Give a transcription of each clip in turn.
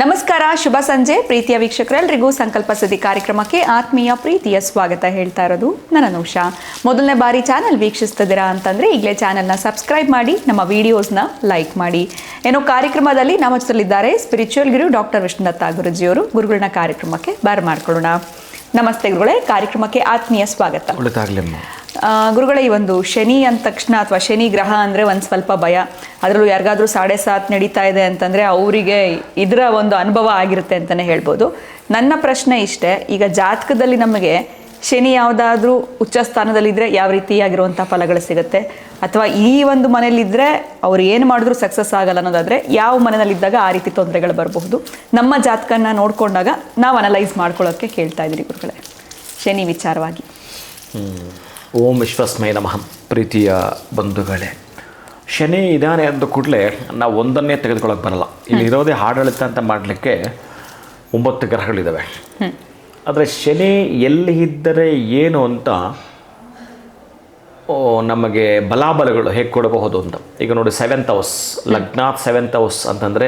ನಮಸ್ಕಾರ, ಶುಭ ಸಂಜೆ ಪ್ರೀತಿಯ ವೀಕ್ಷಕರೆಲ್ಲರಿಗೂ ಸಂಕಲ್ಪ ಸುದ್ದಿ ಕಾರ್ಯಕ್ರಮಕ್ಕೆ ಆತ್ಮೀಯ ಪ್ರೀತಿಯ ಸ್ವಾಗತ ಹೇಳ್ತಾ ಇರೋದು ನನ್ನ ನೌಷಾ. ಮೊದಲನೇ ಬಾರಿ ಚಾನಲ್ ವೀಕ್ಷಿಸ್ತಿದ್ದೀರಾ ಅಂತಂದ್ರೆ ಈಗಲೇ ಚಾನಲ್ನ ಸಬ್ಸ್ಕ್ರೈಬ್ ಮಾಡಿ, ನಮ್ಮ ವಿಡಿಯೋಸ್ನ ಲೈಕ್ ಮಾಡಿ. ಏನೋ ಕಾರ್ಯಕ್ರಮದಲ್ಲಿ ನಮ್ಮ ಜೊತೆಲಿದ್ದಾರೆ ಸ್ಪಿರಿಚುವಲ್ ಗುರು ಡಾಕ್ಟರ್ ವಿಷ್ಣುದತ್ತ ಗುರುಜಿಯವರು. ಗುರುಗಳನ್ನ ಕಾರ್ಯಕ್ರಮಕ್ಕೆ ಮಾಡ್ಕೊಳ್ಳೋಣ. ನಮಸ್ತೆ ಗುರುಗಳೇ, ಕಾರ್ಯಕ್ರಮಕ್ಕೆ ಆತ್ಮೀಯ ಸ್ವಾಗತ. ಗುರುಗಳೇ, ಈ ಒಂದು ಶನಿ ಅಂದ ತಕ್ಷಣ ಅಥವಾ ಶನಿ ಗ್ರಹ ಅಂದರೆ ಒಂದು ಸ್ವಲ್ಪ ಭಯ. ಅದರಲ್ಲೂ ಯಾರಿಗಾದ್ರೂ 7.5 ನಡೀತಾ ಇದೆ ಅಂತಂದರೆ ಅವರಿಗೆ ಇದರ ಒಂದು ಅನುಭವ ಆಗಿರುತ್ತೆ ಅಂತಲೇ ಹೇಳ್ಬೋದು. ನನ್ನ ಪ್ರಶ್ನೆ ಇಷ್ಟೇ, ಈಗ ಜಾತಕದಲ್ಲಿ ನಮಗೆ ಶನಿ ಯಾವುದಾದ್ರೂ ಉಚ್ಚ ಸ್ಥಾನದಲ್ಲಿದ್ದರೆ ಯಾವ ರೀತಿಯಾಗಿರುವಂಥ ಫಲಗಳು ಸಿಗುತ್ತೆ, ಅಥವಾ ಈ ಒಂದು ಮನೇಲಿದ್ದರೆ ಅವ್ರು ಏನು ಮಾಡಿದ್ರೂ ಸಕ್ಸಸ್ ಆಗಲ್ಲ ಅನ್ನೋದಾದರೆ ಯಾವ ಮನೆಯಲ್ಲಿದ್ದಾಗ ಆ ರೀತಿ ತೊಂದರೆಗಳು ಬರಬಹುದು, ನಮ್ಮ ಜಾತಕನ ನೋಡಿಕೊಂಡಾಗ ನಾವು ಅನಲೈಸ್ ಮಾಡ್ಕೊಳ್ಳೋಕ್ಕೆ ಕೇಳ್ತಾ ಇದ್ದೀರಿ ಗುರುಗಳೇ ಶನಿ ವಿಚಾರವಾಗಿ. ಓಂ ವಿಶ್ವಸ್ಮೈ ನಮಃ. ಪ್ರೀತಿಯ ಬಂಧುಗಳೇ, ಶನಿ ಇದ್ದಾನೆ ಅಂದ ಕೂಡಲೇ ನಾವು ಒಂದನ್ನೇ ತೆಗೆದುಕೊಳ್ಳೋಕೆ ಬರಲ್ಲ. ಇಲ್ಲಿ ಇರೋದೇ ಆಡಳಿತ ಅಂತ ಮಾಡಲಿಕ್ಕೆ 9 ಗ್ರಹಗಳಿದ್ದಾವೆ. ಆದರೆ ಶನಿ ಎಲ್ಲಿ ಇದ್ದರೆ ಏನು ಅಂತ ನಮಗೆ ಬಲಾಬಲಗಳು ಹೇಗೆ ಕೊಡಬಹುದು ಅಂತ. ಈಗ ನೋಡಿ, 7th ಹೌಸ್, ಲಗ್ನಾತ್ 7th ಹೌಸ್ ಅಂತಂದರೆ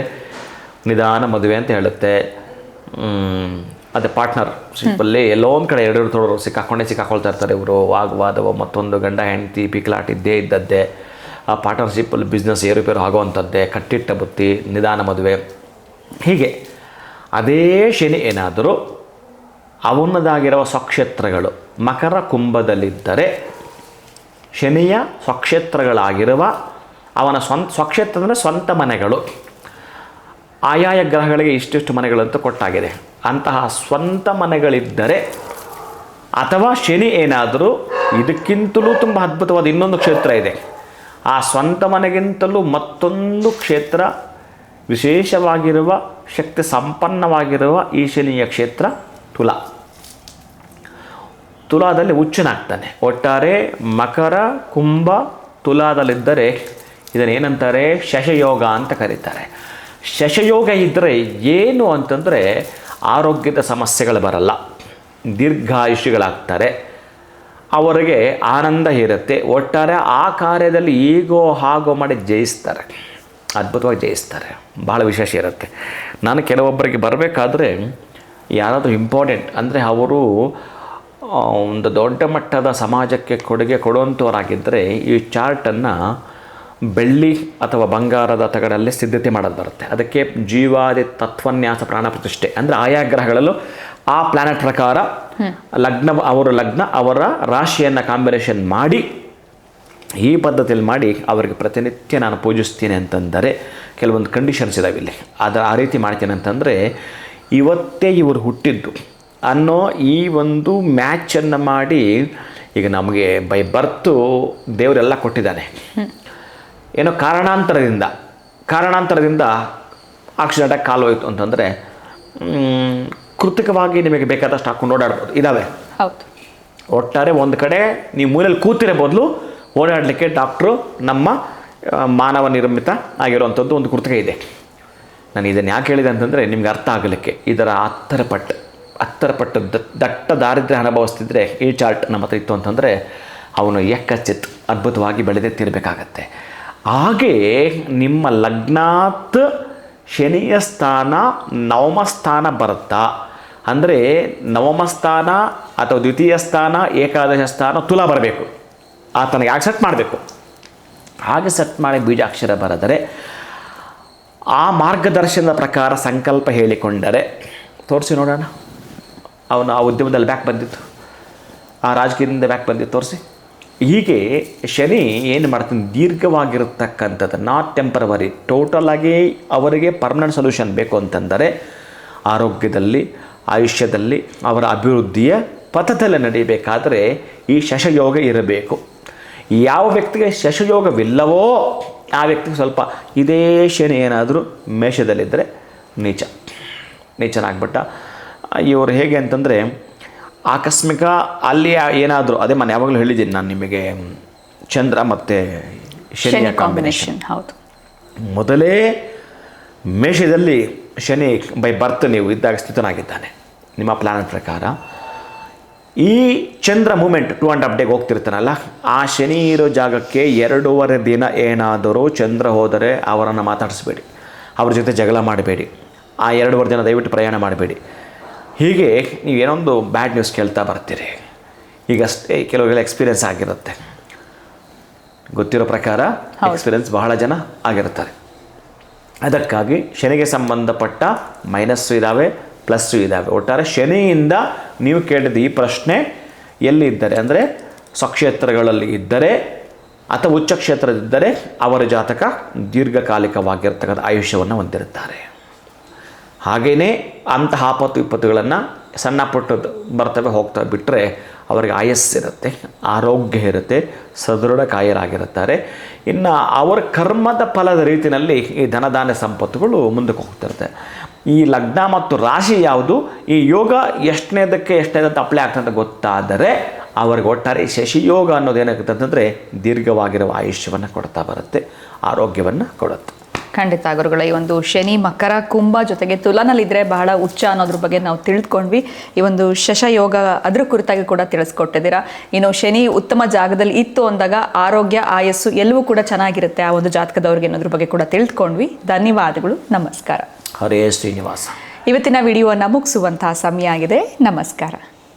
ನಿಧಾನ ಮದುವೆ ಅಂತ ಹೇಳುತ್ತೆ. ಅದೇ ಪಾರ್ಟ್ನರ್ಶಿಪ್ಪಲ್ಲಿ ಎಲ್ಲೋ ಒಂದು ಕಡೆ ಎರಡು ತೊಡರು ಸಿಕ್ಕಾಕೊಳ್ತಾ ಇರ್ತಾರೆ. ಇವರು ವಾಗ್ವಾದವು, ಮತ್ತೊಂದು ಗಂಡ ಹೆಂಡತಿ ಪೀಕ್ಲಾಟ್ ಇದ್ದೇ ಇದ್ದದ್ದೇ. ಆ ಪಾರ್ಟ್ನರ್ಶಿಪ್ಪಲ್ಲಿ ಬಿಸ್ನೆಸ್ ಏರುಪೇರು ಆಗೋವಂಥದ್ದೇ, ಕಟ್ಟಿಟ್ಟ ಬುತ್ತಿ, ನಿಧಾನ ಮದುವೆ. ಹೀಗೆ ಅದೇ ಶನಿ ಏನಾದರೂ ಅವನದಾಗಿರುವ ಸ್ವಕ್ಷೇತ್ರಗಳು ಮಕರ ಕುಂಭದಲ್ಲಿದ್ದರೆ, ಶನಿಯ ಸ್ವಕ್ಷೇತ್ರಗಳಾಗಿರುವ ಅವನ ಸ್ವಕ್ಷೇತ್ರ ಅಂದರೆ ಸ್ವಂತ ಮನೆಗಳು, ಆಯಾಯ ಗ್ರಹಗಳಿಗೆ ಇಷ್ಟಿಷ್ಟು ಮನೆಗಳಂತ ಕೊಟ್ಟಾಗಿದೆ. ಅಂತಹ ಸ್ವಂತ ಮನೆಗಳಿದ್ದರೆ, ಅಥವಾ ಶನಿ ಏನಾದರೂ ಇದಕ್ಕಿಂತಲೂ ತುಂಬ ಅದ್ಭುತವಾದ ಇನ್ನೊಂದು ಕ್ಷೇತ್ರ ಇದೆ, ಆ ಸ್ವಂತ ಮನೆಗಿಂತಲೂ ಮತ್ತೊಂದು ಕ್ಷೇತ್ರ ವಿಶೇಷವಾಗಿರುವ ಶಕ್ತಿ ಸಂಪನ್ನವಾಗಿರುವ ಈ ಶನಿಯ ಕ್ಷೇತ್ರ ತುಲಾದಲ್ಲಿ ಉಚ್ಚನಾಗ್ತಾನೆ. ಒಟ್ಟಾರೆ ಮಕರ ಕುಂಭ ತುಲಾದಲ್ಲಿದ್ದರೆ ಇದನ್ನೇನಂತಾರೆ, ಶಶಯೋಗ ಅಂತ ಕರೀತಾರೆ. ಶಶಯೋಗ ಇದ್ದರೆ ಏನು ಅಂತಂದರೆ ಆರೋಗ್ಯದ ಸಮಸ್ಯೆಗಳು ಬರಲ್ಲ, ದೀರ್ಘಾಯುಷಿಗಳಾಗ್ತಾರೆ, ಅವರಿಗೆ ಆನಂದ ಇರುತ್ತೆ. ಒಟ್ಟಾರೆ ಆ ಕಾರ್ಯದಲ್ಲಿ ಈಗೋ ಹಾಗೋ ಮಾಡಿ ಜಯಿಸ್ತಾರೆ, ಅದ್ಭುತವಾಗಿ ಜಯಿಸ್ತಾರೆ. ಭಾಳ ವಿಶೇಷ ಇರುತ್ತೆ. ನಾನು ಕೆಲವೊಬ್ಬರಿಗೆ ಬರಬೇಕಾದ್ರೆ ಯಾರಾದರೂ ಇಂಪಾರ್ಟೆಂಟ್ ಅಂದರೆ ಅವರು ಒಂದು ದೊಡ್ಡ ಮಟ್ಟದ ಸಮಾಜಕ್ಕೆ ಕೊಡುಗೆ ಕೊಡುವಂಥವರಾಗಿದ್ದರೆ ಈ ಚಾರ್ಟನ್ನು ಬೆಳ್ಳಿ ಅಥವಾ ಬಂಗಾರದ ತಗಡಲ್ಲೇ ಸಿದ್ಧತೆ ಮಾಡೋದು ಬರುತ್ತೆ. ಅದಕ್ಕೆ ಜೀವಾದಿ ತತ್ವನ್ಯಾಸ ಪ್ರಾಣ ಪ್ರತಿಷ್ಠೆ ಅಂದರೆ ಆಯಾ ಗ್ರಹಗಳಲ್ಲೂ ಆ ಪ್ಲಾನೆಟ್ ಪ್ರಕಾರ ಲಗ್ನ ಅವರ ರಾಶಿಯನ್ನು ಕಾಂಬಿನೇಷನ್ ಮಾಡಿ ಈ ಪದ್ಧತಿಯಲ್ಲಿ ಮಾಡಿ ಅವರಿಗೆ ಪ್ರತಿನಿತ್ಯ ನಾನು ಪೂಜಿಸ್ತೀನಿ ಅಂತಂದರೆ ಕೆಲವೊಂದು ಕಂಡೀಷನ್ಸ್ ಇದಾವೆ ಇಲ್ಲಿ. ಆ ರೀತಿ ಮಾಡ್ತೀನಿ ಅಂತಂದರೆ ಇವತ್ತೇ ಇವರು ಹುಟ್ಟಿದ್ದು ಅನ್ನೋ ಈ ಒಂದು ಮ್ಯಾಚನ್ನು ಮಾಡಿ, ಈಗ ನಮಗೆ ಬೈ ಬರ್ತು ದೇವರೆಲ್ಲ ಕೊಟ್ಟಿದ್ದಾನೆ, ಏನೋ ಕಾರಣಾಂತರದಿಂದ ಆಕ್ಸಿಡೆಂಟಾಗಿ ಕಾಲು ಹೋಯಿತು ಅಂತಂದರೆ ಕೃತಿಕವಾಗಿ ನಿಮಗೆ ಬೇಕಾದಷ್ಟು ಹಾಕೊಂಡು ಓಡಾಡ್ಬೋದು, ಇದ್ದಾವೆ. ಒಟ್ಟಾರೆ ಒಂದು ಕಡೆ ನೀವು ಮೂಲೆಯಲ್ಲಿ ಕೂತಿರೋ ಬದಲು ಓಡಾಡಲಿಕ್ಕೆ ಡಾಕ್ಟ್ರು ನಮ್ಮ ಮಾನವ ನಿರ್ಮಿತ ಆಗಿರುವಂಥದ್ದು ಒಂದು ಕೃತಿಕ ಇದೆ. ನಾನು ಇದನ್ನು ಯಾಕೆ ಹೇಳಿದೆ ಅಂತಂದರೆ ನಿಮ್ಗೆ ಅರ್ಥ ಆಗಲಿಕ್ಕೆ. ಇದರ 10 ಪಟ್ಟು ದಟ್ಟ ದಾರಿದ್ರ್ಯ ಅನುಭವಿಸ್ತಿದ್ರೆ ಈ ಚಾರ್ಟ್ ನಮ್ಮ ಹತ್ರ ಇತ್ತು ಅಂತಂದರೆ ಅವನು ಯಕ್ಕಚಿತ್ ಅದ್ಭುತವಾಗಿ ಬೆಳೆದೆತ್ತಿರಬೇಕಾಗತ್ತೆ. ಹಾಗೇ ನಿಮ್ಮ ಲಗ್ನಾತ್ ಶನಿಯ ಸ್ಥಾನ ನವಮ ಸ್ಥಾನ ಬರುತ್ತಾ ಅಂದರೆ ನವಮ ಸ್ಥಾನ ಅಥವಾ ದ್ವಿತೀಯ ಸ್ಥಾನ ಏಕಾದಶ ಸ್ಥಾನ ತುಲಾ ಬರಬೇಕು. ಆತನಿಗೆ ಯಾಕೆ ಸೆಟ್ ಮಾಡಬೇಕು, ಹಾಗೆ ಸೆಟ್ ಮಾಡಿ ಬೀಜಾಕ್ಷರ ಬರೆದರೆ ಆ ಮಾರ್ಗದರ್ಶನದ ಪ್ರಕಾರ ಸಂಕಲ್ಪ ಹೇಳಿಕೊಂಡರೆ, ತೋರಿಸಿ ನೋಡೋಣ, ಅವನು ಆ ಉದ್ಯಮದಲ್ಲಿ ಬ್ಯಾಕ್ ಬಂದಿತ್ತು, ಆ ರಾಜಕೀಯದಿಂದ ಬ್ಯಾಕ್ ಬಂದಿತ್ತು, ತೋರಿಸಿ. ಹೀಗೆ ಶನಿ ಏನು ಮಾಡ್ತಾನೆ, ದೀರ್ಘವಾಗಿರತಕ್ಕಂಥದ್ದು, ನಾಟ್ ಟೆಂಪರವರಿ, ಟೋಟಲಾಗಿ ಅವರಿಗೆ ಪರ್ಮನೆಂಟ್ ಸೊಲ್ಯೂಷನ್ ಬೇಕು ಅಂತಂದರೆ ಆರೋಗ್ಯದಲ್ಲಿ, ಆಯುಷ್ಯದಲ್ಲಿ ಅವರ ಅಭಿವೃದ್ಧಿಯ ಪಥದಲ್ಲಿ ನಡೀಬೇಕಾದರೆ ಈ ಶಶಯೋಗ ಇರಬೇಕು. ಯಾವ ವ್ಯಕ್ತಿಗೆ ಶಶಯೋಗವಿಲ್ಲವೋ ಆ ವ್ಯಕ್ತಿಗೆ ಸ್ವಲ್ಪ ಇದೇ ಶನಿ ಏನಾದರೂ ಮೇಷದಲ್ಲಿದ್ದರೆ ನೀಚನಾಗ್ಬಿಟ್ಟ. ಇವರು ಹೇಗೆ ಅಂತಂದರೆ ಆಕಸ್ಮಿಕ ಅಲ್ಲಿ ಏನಾದರೂ, ಅದೇ ನಾನು ಯಾವಾಗಲೂ ಹೇಳಿದ್ದೀನಿ ನಾನು ನಿಮಗೆ, ಚಂದ್ರ ಮತ್ತು ಶನಿಯ ಕಾಂಬಿನೇಷನ್. ಹೌದು, ಮೊದಲೇ ಮೇಷದಲ್ಲಿ ಶನಿ ಬೈ ಬರ್ತ್ ನೀವು ಇದ್ದಾಗ ಸ್ಥಿತನಾಗಿದ್ದಾನೆ ನಿಮ್ಮ ಪ್ಲಾನೆಟ್ ಪ್ರಕಾರ. ಈ ಚಂದ್ರ ಮೂಮೆಂಟ್ 2.5 ಡೇಗೆ ಹೋಗ್ತಿರ್ತಾನಲ್ಲ, ಆ ಶನಿ ಇರೋ ಜಾಗಕ್ಕೆ 2.5 ದಿನ ಏನಾದರೂ ಚಂದ್ರ ಹೋದರೆ ಅವರನ್ನು ಮಾತಾಡಿಸ್ಬೇಡಿ, ಅವ್ರ ಜೊತೆ ಜಗಳ ಮಾಡಬೇಡಿ. ಆ 2 ಜನ ದಯವಿಟ್ಟು ಪ್ರಯಾಣ ಮಾಡಬೇಡಿ. ಹೀಗೆ ನೀವೇನೊಂದು ಬ್ಯಾಡ್ ನ್ಯೂಸ್ ಕೇಳ್ತಾ ಬರ್ತೀರಿ. ಈಗಷ್ಟೇ ಕೆಲವರಿಗೆಲ್ಲ ಎಕ್ಸ್ಪೀರಿಯೆನ್ಸ್ ಆಗಿರುತ್ತೆ, ಗೊತ್ತಿರೋ ಪ್ರಕಾರ ಎಕ್ಸ್ಪೀರಿಯೆನ್ಸ್ ಬಹಳ ಜನ ಆಗಿರ್ತಾರೆ. ಅದಕ್ಕಾಗಿ ಶನಿಗೆ ಸಂಬಂಧಪಟ್ಟ ಮೈನಸ್ಸು ಇದ್ದಾವೆ, ಪ್ಲಸ್ಸು ಇದ್ದಾವೆ. ಒಟ್ಟಾರೆ ಶನಿಯಿಂದ ನೀವು ಕೇಳಿದ ಈ ಪ್ರಶ್ನೆ ಎಲ್ಲಿ ಇದ್ದರೆ ಅಂದರೆ ಸ್ವಕ್ಷೇತ್ರಗಳಲ್ಲಿ ಇದ್ದರೆ ಅಥವಾ ಉಚ್ಚ ಕ್ಷೇತ್ರದಿದ್ದರೆ ಅವರ ಜಾತಕ ದೀರ್ಘಕಾಲಿಕವಾಗಿರ್ತಕ್ಕಂಥ ಆಯುಷ್ಯವನ್ನು ಹೊಂದಿರುತ್ತಾರೆ. ಹಾಗೆಯೇ ಅಂತಹ ಆಪತ್ತು ವಿಪತ್ತುಗಳನ್ನು ಸಣ್ಣ ಪುಟ್ಟದ್ದು ಬರ್ತವೆ ಹೋಗ್ತವೆ ಬಿಟ್ಟರೆ ಅವರಿಗೆ ಆಯಸ್ಸಿರುತ್ತೆ, ಆರೋಗ್ಯ ಇರುತ್ತೆ, ಸದೃಢ ಕಾಯರಾಗಿರುತ್ತಾರೆ. ಇನ್ನು ಅವರ ಕರ್ಮದ ಫಲದ ರೀತಿಯಲ್ಲಿ ಈ ಧನಧಾನ್ಯ ಸಂಪತ್ತುಗಳು ಮುಂದಕ್ಕೆ ಹೋಗ್ತಿರುತ್ತೆ. ಈ ಲಗ್ನ ಮತ್ತು ರಾಶಿ ಯಾವುದು, ಈ ಯೋಗ ಎಷ್ಟನೇದಕ್ಕೆ ಅಪ್ಲೈ ಆಗ್ತದೆ ಅಂತ ಗೊತ್ತಾದರೆ ಅವರಿಗೆ ಒಟ್ಟಾರೆ ಶಶಿಯೋಗ ಅನ್ನೋದು ಏನಾಗುತ್ತೆ ಅಂತಂದರೆ ದೀರ್ಘವಾಗಿರುವ ಆಯುಷ್ಯವನ್ನು ಕೊಡ್ತಾ ಬರುತ್ತೆ, ಆರೋಗ್ಯವನ್ನು ಕೊಡುತ್ತೆ. ಖಂಡಿತ ಗುರುಗಳ, ಈ ಒಂದು ಶನಿ ಮಕರ ಕುಂಭ ಜೊತೆಗೆ ತುಲಾನಲ್ಲಿದ್ದರೆ ಬಹಳ ಉಚ್ಚ ಅನ್ನೋದ್ರ ಬಗ್ಗೆ ನಾವು ತಿಳಿದುಕೊಂಡ್ವಿ. ಈ ಒಂದು ಶಶಯೋಗ ಅದ್ರ ಕುರಿತಾಗಿ ಕೂಡ ತಿಳಿಸ್ಕೊಟ್ಟಿದ್ದೀರಾ. ಇನ್ನು ಶನಿ ಉತ್ತಮ ಜಾಗದಲ್ಲಿ ಇತ್ತು ಅಂದಾಗ ಆರೋಗ್ಯ ಆಯಸ್ಸು ಎಲ್ಲವೂ ಕೂಡ ಚೆನ್ನಾಗಿರುತ್ತೆ ಆ ಒಂದು ಜಾತಕದವ್ರಿಗೆ ಅನ್ನೋದ್ರ ಬಗ್ಗೆ ಕೂಡ ತಿಳಿದುಕೊಂಡ್ವಿ. ಧನ್ಯವಾದಗಳು, ನಮಸ್ಕಾರ. ಹರೇ ಶ್ರೀನಿವಾಸ. ಇವತ್ತಿನ ವಿಡಿಯೋವನ್ನು ಮುಗಿಸುವಂತಹ ಸಮಯ ಆಗಿದೆ. ನಮಸ್ಕಾರ.